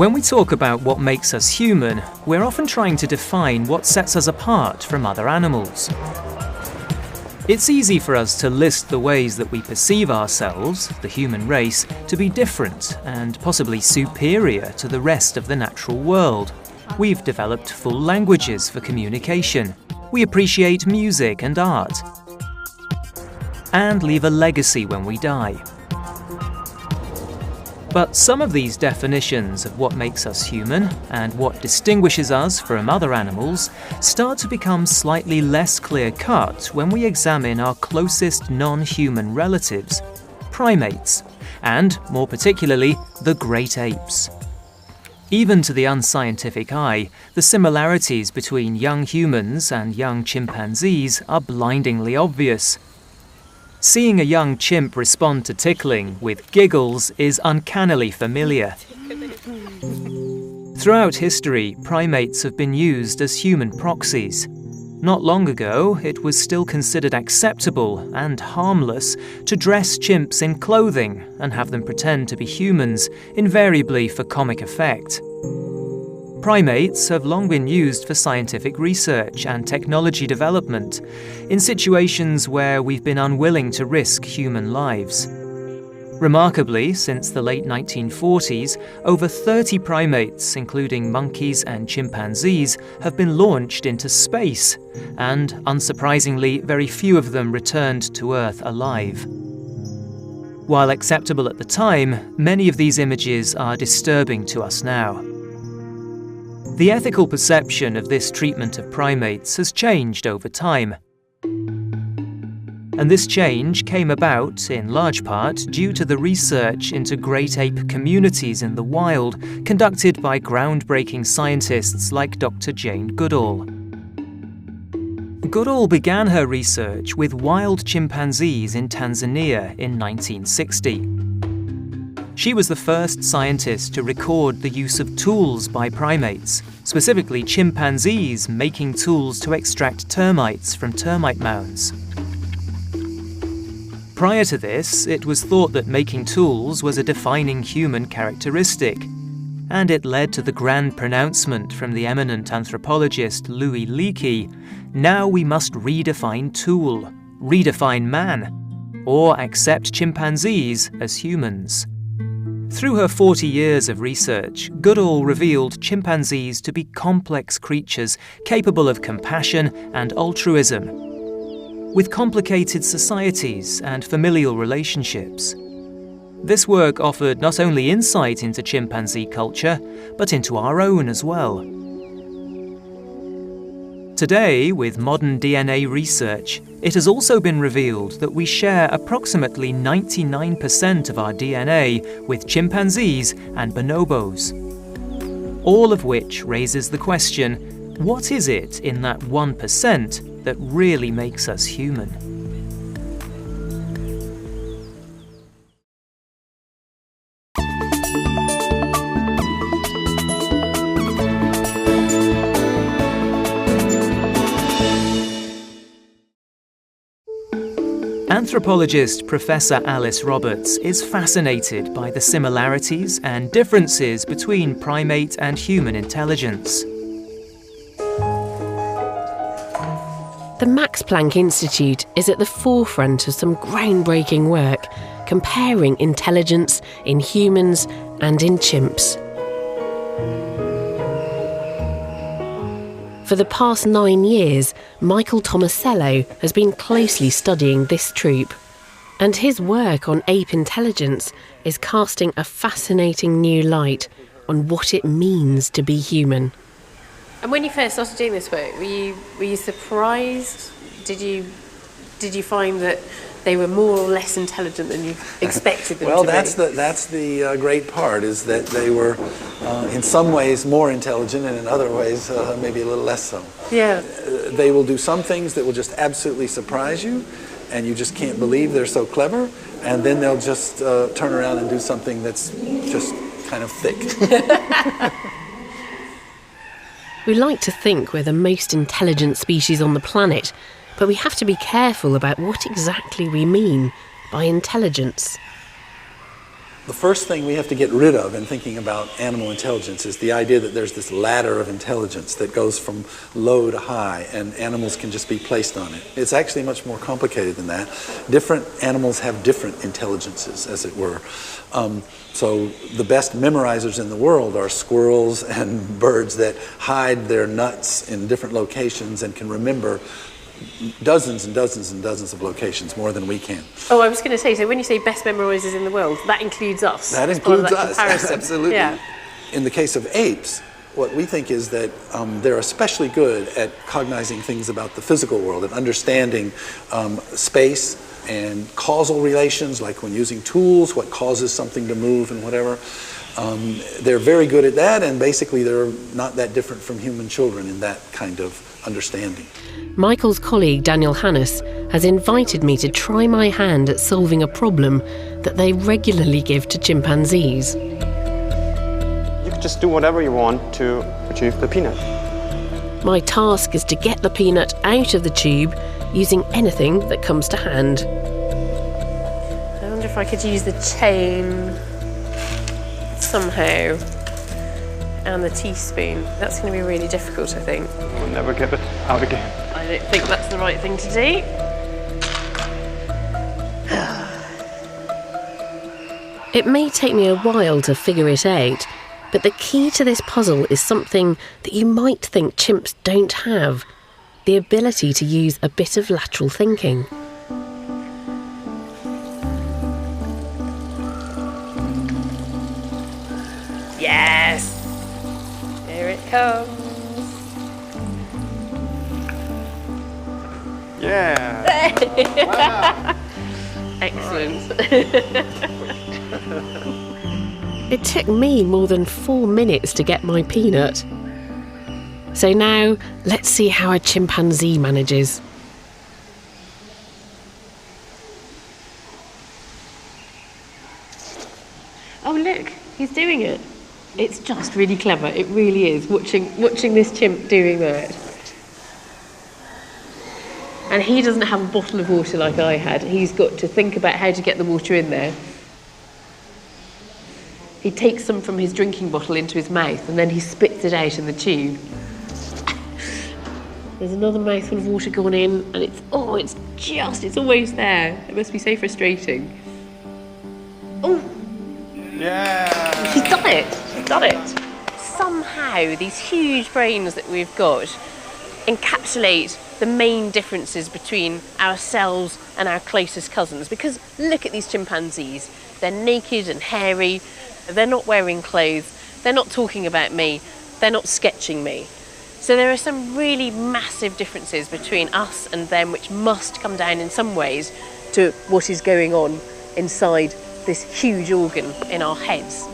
When we talk about what makes us human, we're often trying to define what sets us apart from other animals. It's easy for us to list the ways that we perceive ourselves, the human race, to be different and possibly superior to the rest of the natural world. We've developed full languages for communication. We appreciate music and art, and leave a legacy when we die. But some of these definitions of what makes us human and what distinguishes us from other animals start to become slightly less clear-cut when we examine our closest non-human relatives, primates, and, more particularly, the great apes. Even to the unscientific eye, the similarities between young humans and young chimpanzees are blindingly obvious. Seeing a young chimp respond to tickling with giggles is uncannily familiar. Throughout history, primates have been used as human proxies. Not long ago, it was still considered acceptable and harmless to dress chimps in clothing and have them pretend to be humans, invariably for comic effect. Primates have long been used for scientific research and technology development in situations where we've been unwilling to risk human lives. Remarkably, since the late 1940s, over 30 primates, including monkeys and chimpanzees, have been launched into space, and, unsurprisingly, very few of them returned to Earth alive. While acceptable at the time, many of these images are disturbing to us now. The ethical perception of this treatment of primates has changed over time. And this change came about, in large part, due to the research into great ape communities in the wild conducted by groundbreaking scientists like Dr. Jane Goodall. Goodall began her research with wild chimpanzees in Tanzania in 1960. She was the first scientist to record the use of tools by primates, specifically chimpanzees making tools to extract termites from termite mounds. Prior to this, it was thought that making tools was a defining human characteristic, and it led to the grand pronouncement from the eminent anthropologist Louis Leakey: now we must redefine tool, redefine man, or accept chimpanzees as humans. Through her 40 years of research, Goodall revealed chimpanzees to be complex creatures capable of compassion and altruism, with complicated societies and familial relationships. This work offered not only insight into chimpanzee culture, but into our own as well. Today, with modern DNA research, it has also been revealed that we share approximately 99% of our DNA with chimpanzees and bonobos. All of which raises the question, what is it in that 1% that really makes us human? Anthropologist Professor Alice Roberts is fascinated by the similarities and differences between primate and human intelligence. The Max Planck Institute is at the forefront of some groundbreaking work comparing intelligence in humans and in chimps. For the past 9 years, Michael Tomasello has been closely studying this troop, and his work on ape intelligence is casting a fascinating new light on what it means to be human. And when you first started doing this work, were you surprised? Did you find that they were more or less intelligent than you expected them to be? Well, that's the great part, is that they were in some ways more intelligent, and in other ways maybe a little less so. Yeah. They will do some things that will just absolutely surprise you, and you just can't believe they're so clever, and then they'll just turn around and do something that's just kind of thick. We like to think we're the most intelligent species on the planet, but we have to be careful about what exactly we mean by intelligence. The first thing we have to get rid of in thinking about animal intelligence is the idea that there's this ladder of intelligence that goes from low to high, and animals can just be placed on it. It's actually much more complicated than that. Different animals have different intelligences, as it were. So the best memorizers in the world are squirrels and birds that hide their nuts in different locations and can remember dozens and dozens and dozens of locations, more than we can. Oh, I was going to say, so when you say best memorisers in the world, that includes us. That includes us, comparison. absolutely. Yeah. In the case of apes, what we think is that they're especially good at cognizing things about the physical world and understanding space and causal relations, like when using tools, what causes something to move and whatever. They're very good at that, and basically they're not that different from human children in that kind of understanding. Michael's colleague Daniel Hannes has invited me to try my hand at solving a problem that they regularly give to chimpanzees. You can just do whatever you want to retrieve the peanut. My task is to get the peanut out of the tube using anything that comes to hand. I wonder if I could use the chain somehow, and the teaspoon. That's going to be really difficult, I think. We'll never get it out again. I don't think that's the right thing to do. It may take me a while to figure it out, but the key to this puzzle is something that you might think chimps don't have: the ability to use a bit of lateral thinking. Yes! Here it comes. Yeah! Wow. Excellent. It took me more than 4 minutes to get my peanut. So now, let's see how a chimpanzee manages. Oh, look, he's doing it. It's just really clever. It really is, watching this chimp doing that. And he doesn't have a bottle of water like I had. He's got to think about how to get the water in there. He takes some from his drinking bottle into his mouth and then he spits it out in the tube. There's another mouthful of water gone in and it's almost there. It must be so frustrating. Oh! Yeah! He's done it! He's done it! Somehow, these huge brains that we've got encapsulate the main differences between ourselves and our closest cousins. Because look at these chimpanzees. They're naked and hairy. They're not wearing clothes. They're not talking about me. They're not sketching me. So there are some really massive differences between us and them, which must come down in some ways to what is going on inside this huge organ in our heads.